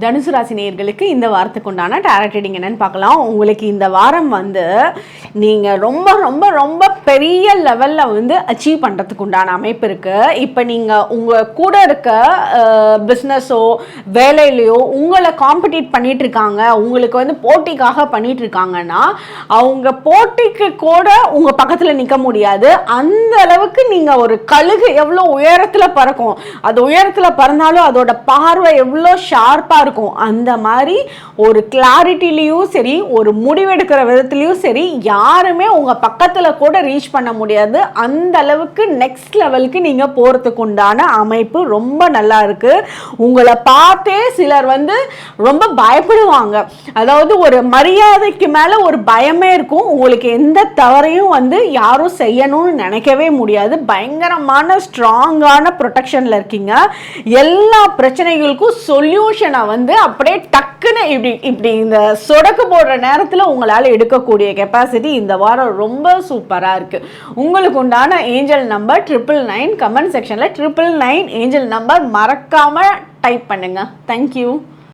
தனுசு ராசி நேயர்களுக்கு இந்த வாரத்துக்கு உண்டான டாரட் ரீடிங் என்னன்னு பார்க்கலாம். உங்களுக்கு இந்த வாரம் நீங்கள் ரொம்ப ரொம்ப ரொம்ப பெரிய லெவலில் அச்சீவ் பண்ணுறதுக்கு உண்டான அமைப்பு இருக்குது. இப்போ நீங்கள் உங்கள் கூட இருக்க பிஸ்னஸோ வேலையிலையோ உங்களை காம்படிட் பண்ணிட்டு இருக்காங்க, உங்களுக்கு போட்டிக்காக பண்ணிட்டு இருக்காங்கன்னா அவங்க போட்டிக்கு கூட உங்கள் பக்கத்தில் நிற்க முடியாது. அந்த அளவுக்கு நீங்கள் ஒரு கழுகு எவ்வளோ உயரத்தில் பறக்கும், அது உயரத்தில் பறந்தாலும் அதோட பார்வை எவ்வளோ ஷார்ப்பாக இருக்கும். அந்த மாதிரி ஒரு கிளாரிட்டிலையும் சரி, ஒரு முடிவெடுக்கிற விதத்துலையும் சரி, யாருமே உங்க பக்கத்துல கூட ரீச் பண்ண முடியாது. அந்த அளவுக்கு நெக்ஸ்ட் லெவலுக்கு நீங்க போறதுக்கு உண்டான அமைப்பு ரொம்ப நல்லா இருக்கு. உங்களை பார்த்தே சிலர் ரொம்ப பயப்படுவாங்க. அதாவது ஒரு மரியாதைக்கு மேல ஒரு பயமே இருக்கும். உங்களுக்கு எந்த தவறையும் யாரும் செய்யணும்னு நினைக்கவே முடியாது. பயங்கரமான ஸ்ட்ராங்கான ப்ரொடெக்ஷன்ல இருக்கீங்க. எல்லா பிரச்சனைகளுக்கும் சொல்யூஷனை அப்படியே டக்குன்னு இப்படி இந்த சொடக்கு போடுற நேரத்தில் உங்களால் எடுக்கக்கூடிய கெப்பாசிட்டி இந்த வாரம் ரொம்ப சூப்பராக இருக்குது. உங்களுக்கு உண்டான ஏஞ்சல் நம்பர் 999. கமெண்ட் செக்ஷனில் 999 ஏஞ்சல் நம்பர் மறக்காமல் டைப் பண்ணுங்கள். தேங்க்யூ.